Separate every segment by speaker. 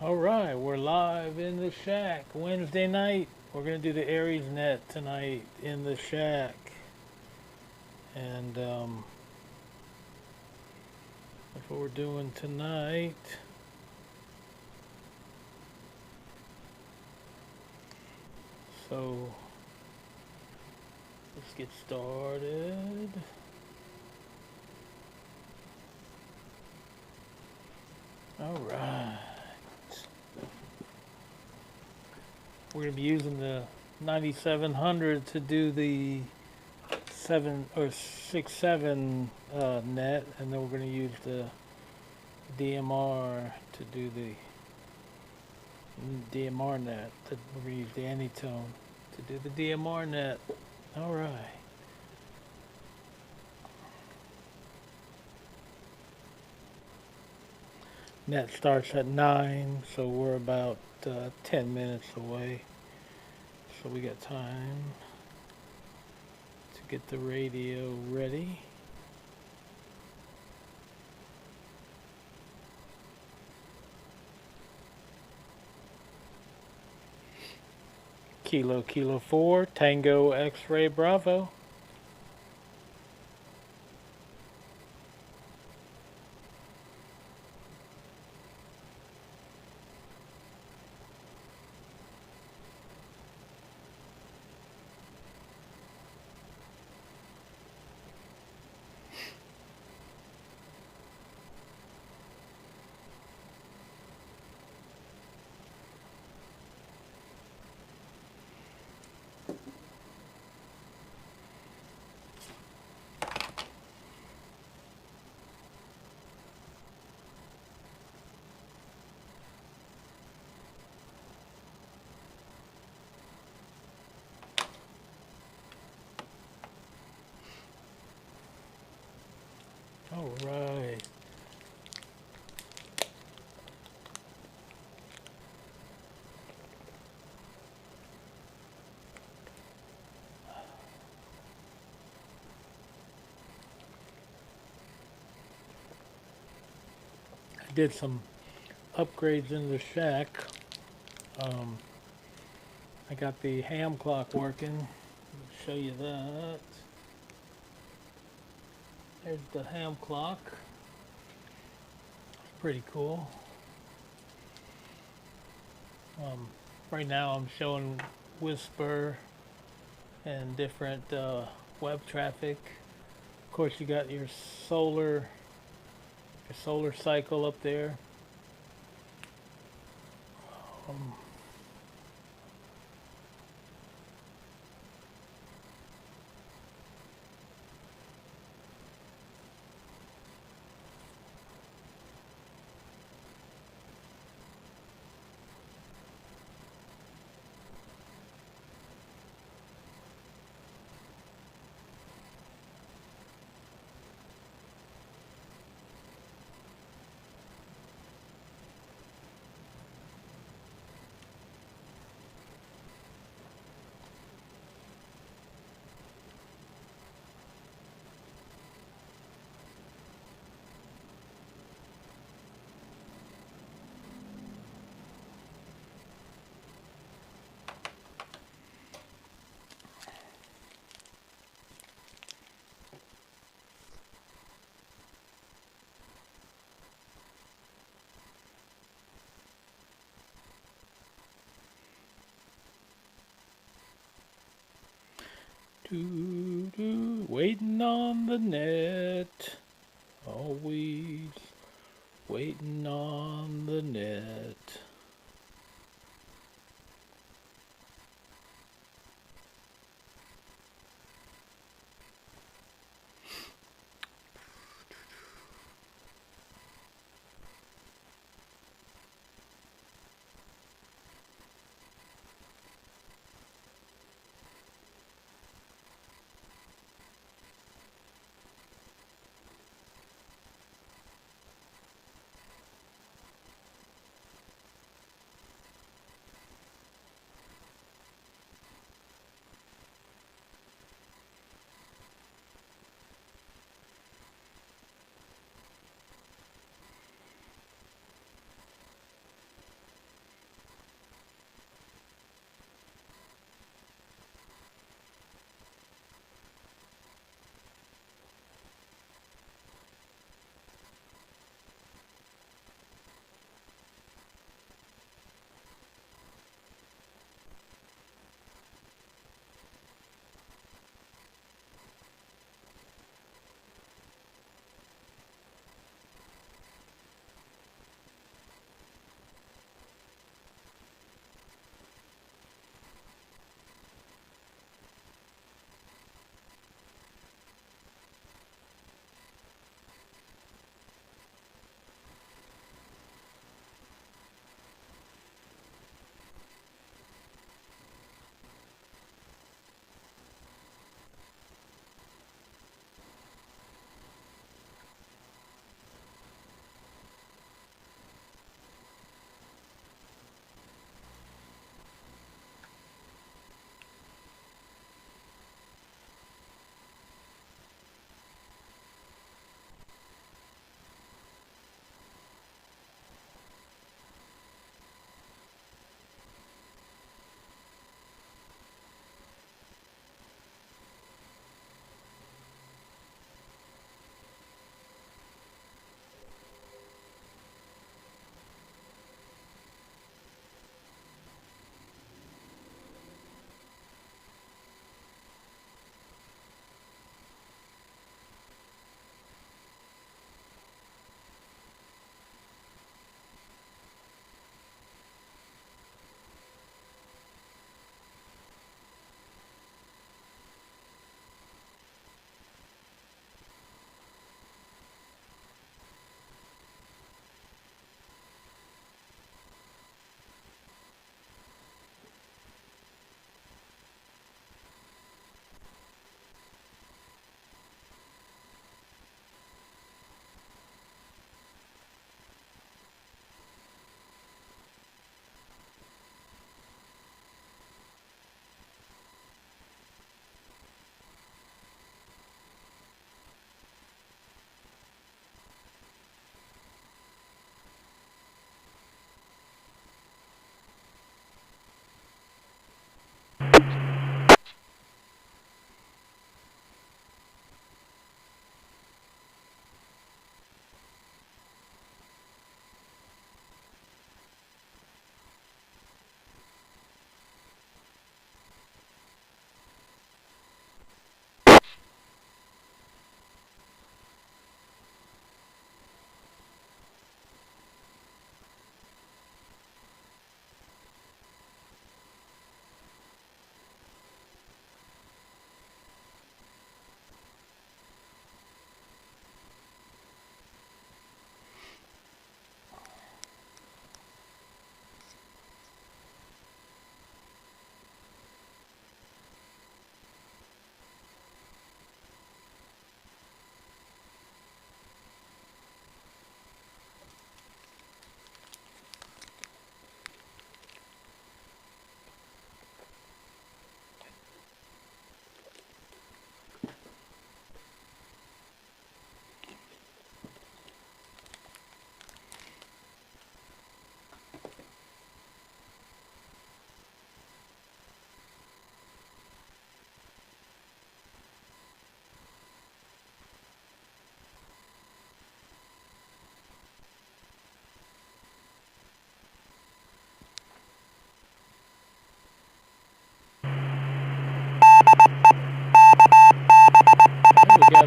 Speaker 1: All right, we're live in the shack. Wednesday night, we're gonna do the ARES net tonight in the shack, and that's what we're doing tonight. So let's get started. All right, we're gonna be using the 9700 to do the 7 or 6 7 net, and then we're gonna use the DMR to do the DMR net. We're gonna use the anytone to do the DMR net. All right. Net starts at 9, so we're about 10 minutes away. So we got time to get the radio ready. Kilo 4, Tango X-Ray Bravo. All right. I did some upgrades in the shack. Um, I got the ham clock working. I'll show you that. There's the ham clock. It's pretty cool. Right now I'm showing whisper and different web traffic. Of course, you got your solar cycle up there. Um, Waiting on the net, always waiting on the net.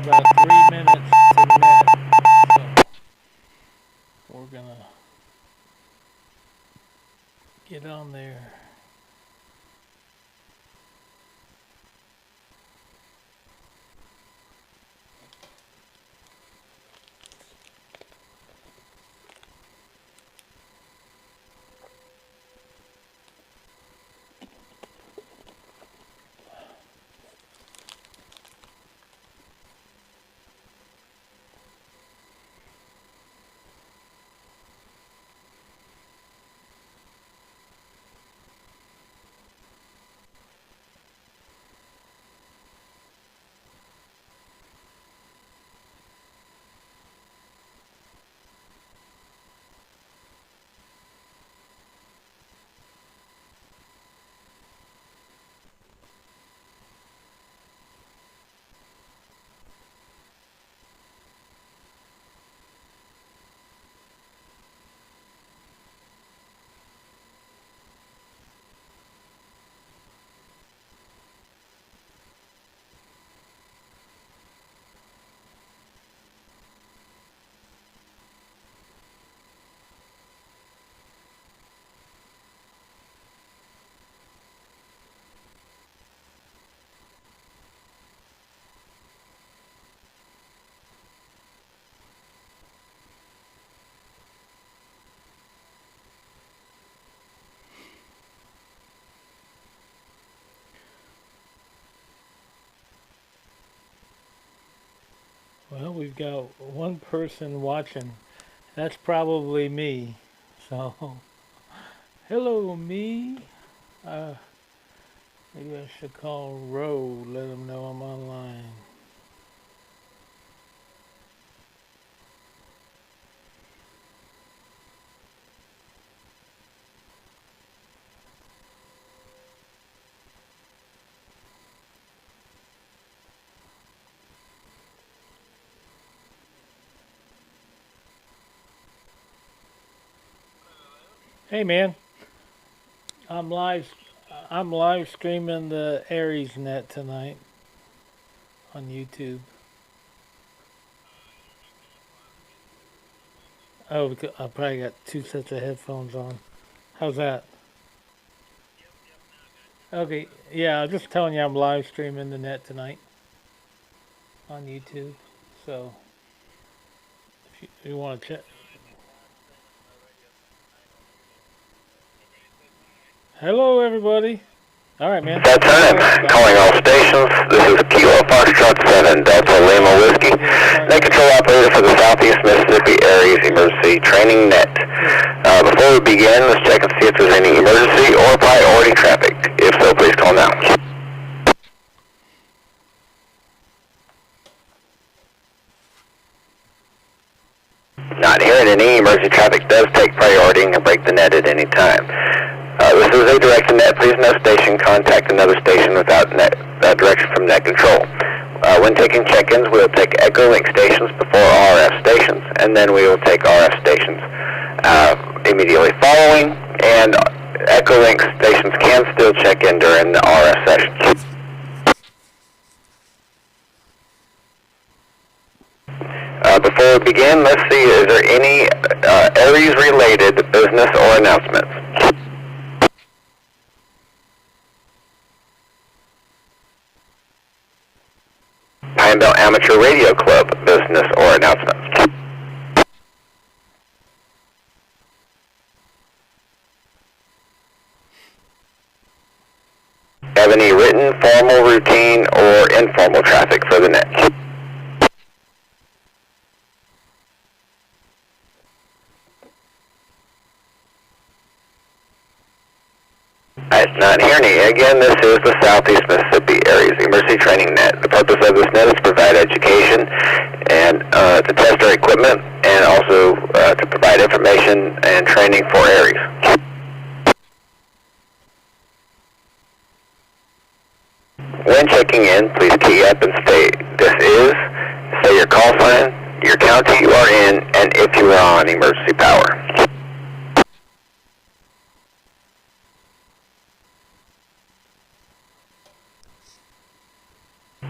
Speaker 1: about 3 minutes to net. So we're gonna get on there. Well, we've got one person watching. That's probably me. So, hello, me. Uh, Maybe I should call Roe, let him know I'm online. Hey, man. I'm live. I'm live streaming the ARES net tonight on YouTube. Oh, I probably got two sets of headphones on. How's that? Okay, yeah, I'm just telling you I'm live streaming the net tonight on YouTube. So, if you want to check. Hello, everybody. All right, man.
Speaker 2: That's time. Calling all stations. This is Kilo Foxtrot 7 Delta Lima Whiskey. Net control operator for the Southeast Mississippi ARES Emergency Training Net. Before we begin, let's check and see if there's any emergency or priority traffic. If so, please call now. Not hearing any. Emergency traffic does take priority and can break the net at any time. This is a directed net. Please no station contact another station without direction from net control. When taking check-ins, we will take Echo Link stations before RF stations, and then we will take RF stations immediately following, and Echo Link stations can still check in during the RF sessions. Before we begin, let's see, is there any ARES-related business or announcements? Pine Belt Amateur Radio Club business or announcements? Have any written, formal, routine, or informal traffic for the net? I'm not hearing you. Again, this is the Southeast Mississippi ARES Emergency Training Net. The purpose of this net is to provide education and to test our equipment, and also to provide information and training for ARES. When checking in, please key up and state say your call sign, your county you are in, and if you are on emergency power.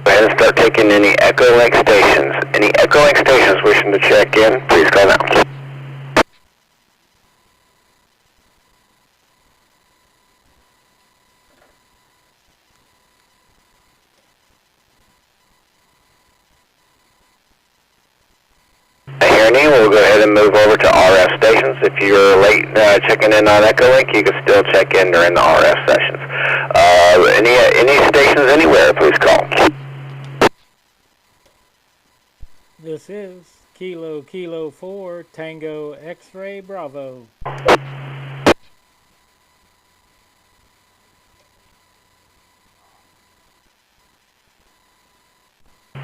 Speaker 2: Go ahead and start taking in any Echo Link stations. Any Echo Link stations wishing to check in, please call now. We'll go ahead and move over to RF stations. If you're late checking in on Echo Link, you can still check in during the RF sessions. Any stations anywhere, please call.
Speaker 1: This is Kilo 4 Tango X-Ray Bravo.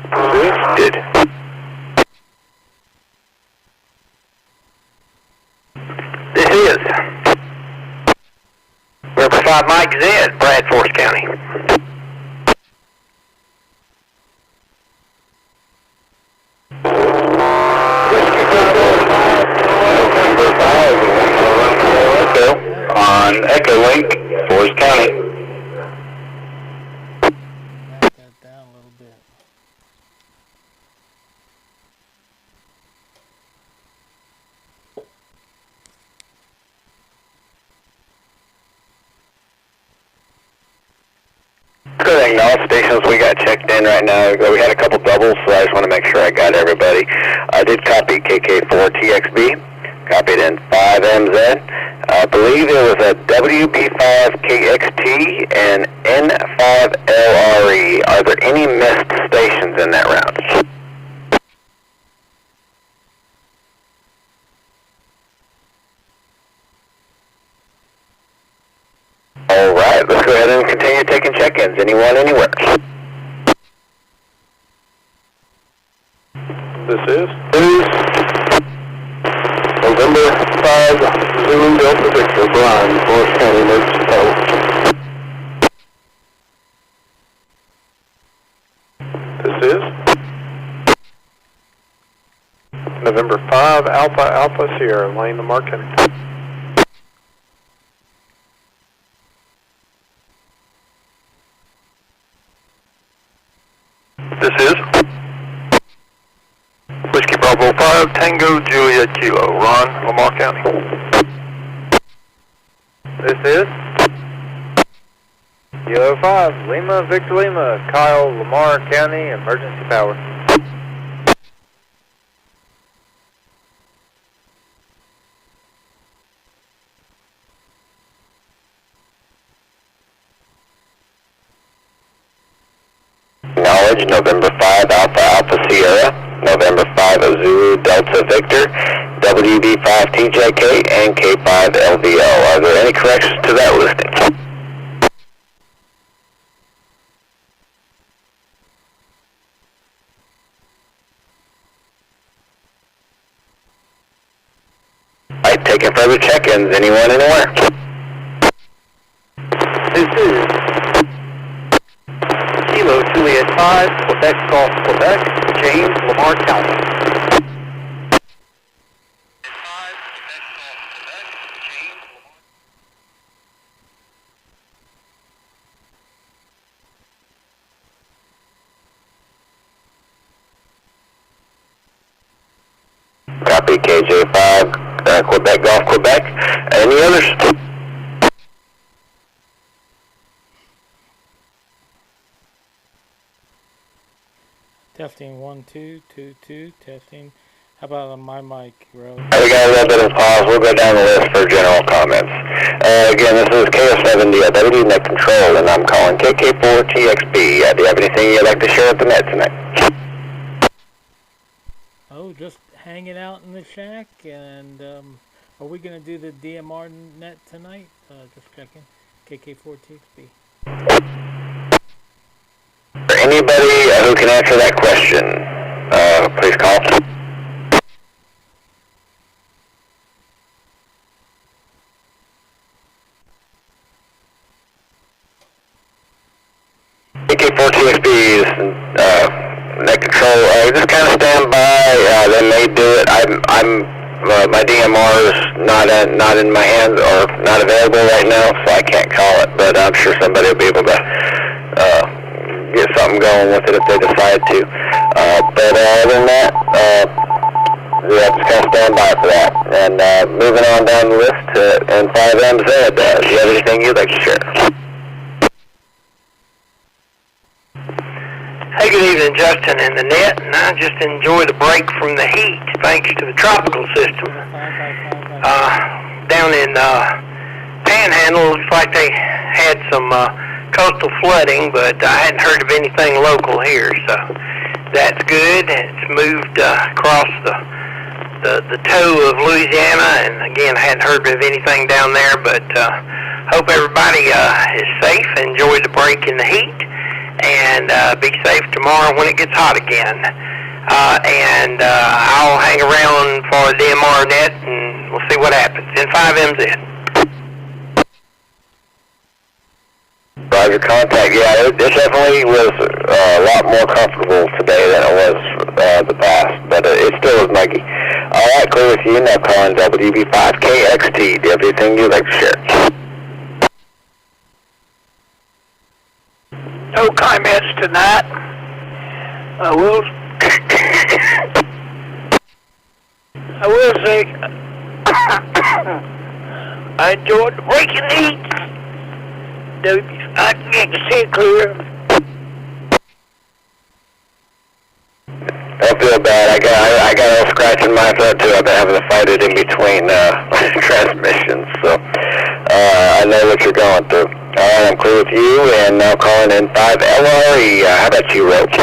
Speaker 2: Boosted. This is River 5 Mike Z, Bradford County. On Echo Link, Forest County.
Speaker 1: Knock that down a little bit.
Speaker 2: Good thing, all stations we got checked in right now. We had a couple doubles, so I just want to make sure I got everybody. I did copy KK4TXB, copied in 5MZ. I believe it was a WB5KXT and N5LRE. Are there any missed stations in that route? Alright, let's go ahead and continue taking check-ins. Anyone, anywhere? This is November 5, Zulu Delta Victor, Brian, Forest County Emergency Power. This is November 5, Alpha Sierra, Lane Lamar County. This is Whiskey Bravo 5, Tango Juliet Kilo, Ron, Lamar County. This is
Speaker 3: Kilo 5, Lima, Victor Lima, Kyle, Lamar County, Emergency Power.
Speaker 2: Knowledge, November 5, Alpha Sierra, November 5, Zulu Delta Victor, WB5TJK, and K5LVL. Are there any corrections to that listing? Alright, taking further check-ins. Anyone, anywhere?
Speaker 3: This is Kilo Juliet 5, Quebec Golf, Quebec, James, Lamar County.
Speaker 2: Copy KJ5, Quebec Golf, Quebec. Any others?
Speaker 1: Testing 1 2 2 2. Testing. How about on my mic, Rose?
Speaker 2: We got a little bit of pause. We'll go down the list for general comments. Again, this is KO7DLW Net Control, and I'm calling KK4TXB. Do you have anything you'd like to share with the net tonight?
Speaker 1: Oh, just hanging out in the shack, and are we going to do the DMR net tonight? Just checking. KK4TXB.
Speaker 2: For anybody who can answer that question, please call. KK4TXB's net control. Just kind of stand by. They may do it. My DMR is not in my hands or not available right now, so I can't call it. But I'm sure somebody will be able to get something going with it if they decide to. But other than that, yeah, just kind of stand by for that. And moving on down the list to N5MZ, do you have anything you'd like to share?
Speaker 4: Hey, good evening, Justin and the net, and I just enjoy the break from the heat thanks to the tropical system. Down in Panhandle, looks like they had some coastal flooding, but I hadn't heard of anything local here, so that's good. It's moved across the toe of Louisiana, and again, I hadn't heard of anything down there, but hope everybody is safe, enjoy the break in the heat, and be safe tomorrow when it gets hot again. And I'll hang around for the MR net, and we'll see what happens. N5MZ.
Speaker 2: Roger, contact. Yeah, it definitely was a lot more comfortable today than it was the past, but it still is muggy. All right, clear with you. Now calling WB5KXT. Do you have anything you'd like to share?
Speaker 4: No comments tonight. I will say I enjoyed the break in the heat. I can see it clear.
Speaker 2: Don't feel bad. I got a little scratch in my throat too. I've been having to fight it in between transmissions, so I know what you're going through. All right, I'm clear with you, and now calling in 5LRE. How about you, Roach?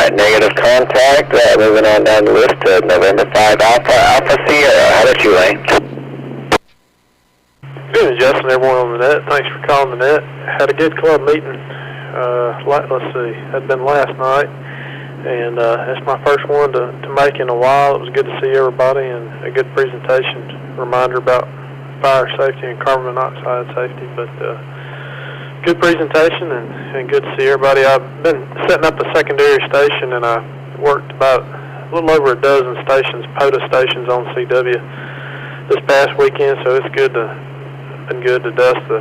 Speaker 2: Negative contact, moving on down the list to November 5 Alpha Sierra. How about you, Lane?
Speaker 3: Good, Justin, everyone on the net. Thanks for calling the net. Had a good club meeting, let's see, had been last night, and it's my first one to make in a while. It was good to see everybody and a good presentation, reminder about fire safety and carbon monoxide safety, but good presentation and good to see everybody. I've been setting up a secondary station, and I worked about a little over a dozen stations, POTA stations on CW this past weekend, so it's been good to dust the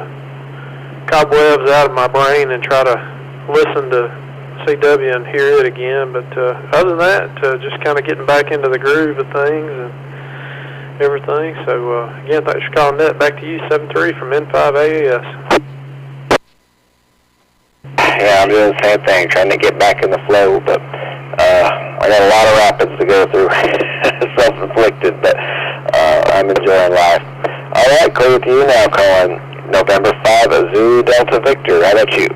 Speaker 3: cobwebs out of my brain and try to listen to CW and hear it again. But other than that, just kind of getting back into the groove of things and everything. So again, thanks for calling that. Back to you, 7-3 from N5AES.
Speaker 2: Yeah, I'm doing the same thing, trying to get back in the flow, but I got a lot of rapids to go through, self-inflicted, but I'm enjoying life. All right, clear with you now, calling November 5 Zulu Delta Victor. How about you?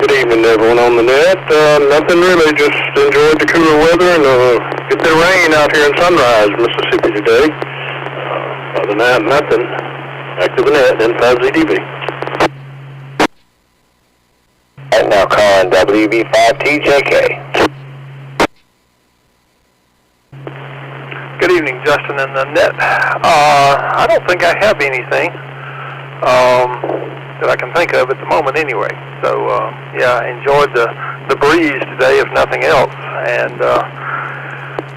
Speaker 5: Good evening, everyone on the net. Nothing really, just enjoyed the cooler weather and a bit of rain out here in Sunrise, Mississippi today. Other than that, nothing. Back to the net, N5ZDB.
Speaker 2: Right now calling WB5TJK.
Speaker 3: Good evening, Justin and the net. I don't think I have anything that I can think of at the moment anyway. So, yeah, I enjoyed the breeze today, if nothing else. And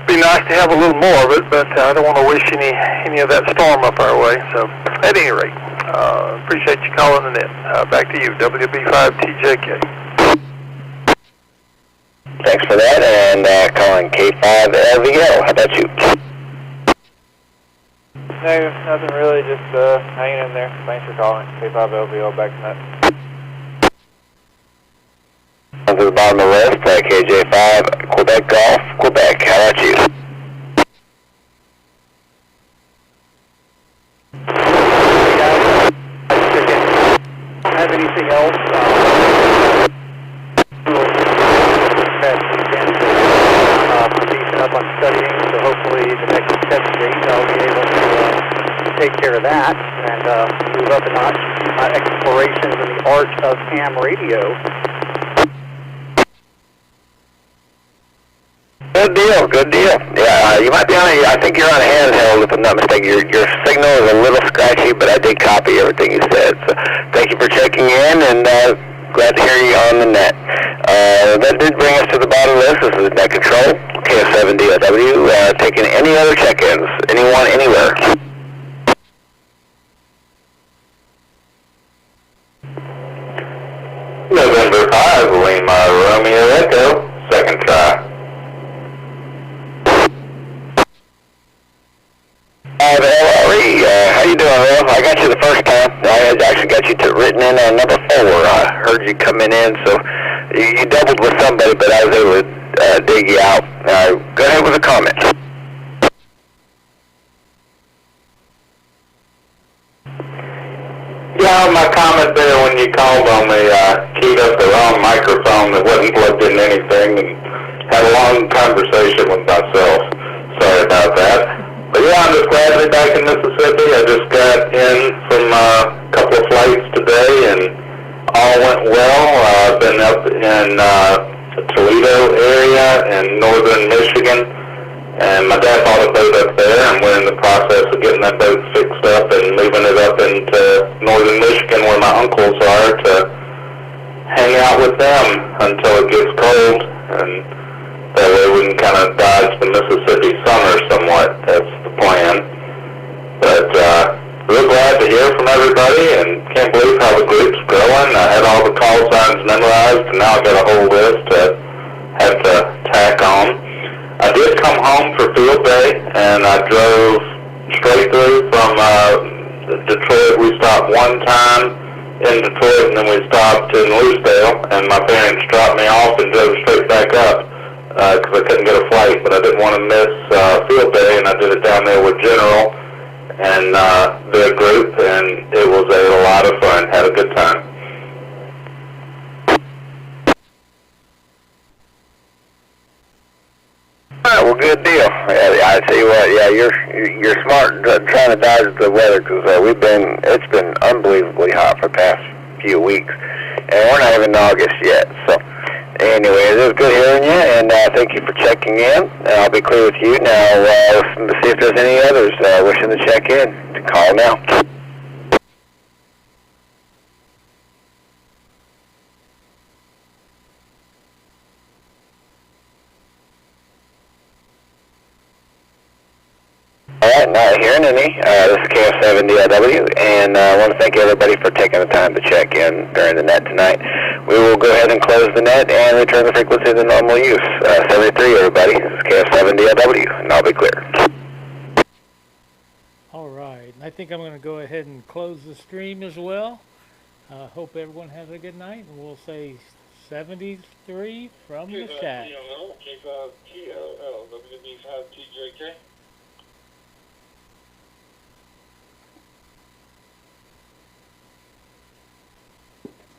Speaker 3: be nice to have a little more of it, but I don't want to wish any of that storm up our way. So, at any rate, appreciate you calling the net. Back to you, WB5TJK.
Speaker 2: Thanks for that, and calling K5LVO. How about you?
Speaker 6: No, nothing really, just hanging in there. Thanks for calling. K5LVO, back to that.
Speaker 2: On to the bottom of the list, KJ5, Quebec Golf, Quebec. How about you?
Speaker 6: Hey guys, I don't have anything else. I'm decent up on studying, so hopefully the next 7 days I'll be able to take care of that and move up a notch in my explorations in the art of ham radio.
Speaker 2: Good deal, good deal. Yeah, you might be on I think you're on a handheld, if I'm not mistaken. Your signal is a little scratchy, but I did copy everything you said. So thank you for checking in, and glad to hear you on the net. That did bring us to the bottom of this. This is Net Control, KF7DOW, taking any other check-ins, anyone, anywhere.
Speaker 5: November 5, Lima Romeo Echo, second try.
Speaker 2: The LRE, how you doing, Will? I got you the first time. I actually got you written in on number 4. I heard you coming in, so you doubled with somebody, but I was able to dig you out. Go ahead with a comment.
Speaker 5: Yeah, my comment there when you called on me, keyed up the wrong microphone that wasn't plugged into anything and had a long conversation with myself. Sorry about that. But yeah, I'm just glad to be back in Mississippi. I just got in from a couple of flights today and all went well. I've been up in the Toledo area in northern Michigan. And my dad bought a boat up there, and we're in the process of getting that boat fixed up and moving it up into northern Michigan where my uncles are to hang out with them until it gets cold. And that way we can kind of dodge the Mississippi summer somewhat. That's the plan. But real glad to hear from everybody, and can't believe how the group's growing. I had all the call signs memorized, and now I've got a whole list to have to tack on. I did come home for field day, and I drove straight through from Detroit. We stopped one time in Detroit, and then we stopped in Lucedale, and my parents dropped me off and drove straight back up because I couldn't get a flight, but I didn't want to miss field day, and I did it down there with General and their group, and it was a lot of fun. Had a good time.
Speaker 2: Alright, well, good deal. Yeah, I tell you what, yeah, you're smart trying to dodge the weather, because it's been unbelievably hot for the past few weeks, and we're not even in August yet. So anyway, it was good hearing you, and thank you for checking in, and I'll be clear with you now. Let's see if there's any others wishing to check in. Call now. Alright, not hearing any. This is KF7DOW, and I want to thank everybody for taking the time to check in during the net tonight. We will go ahead and close the net and return the frequency to normal use. 73, everybody. This is KF7DOW, and I'll be clear.
Speaker 1: Alright, I think I'm going to go ahead and close the stream as well. Hope everyone has a good night, and we'll say 73 from the chat.
Speaker 7: K5TLL, WB5TJK.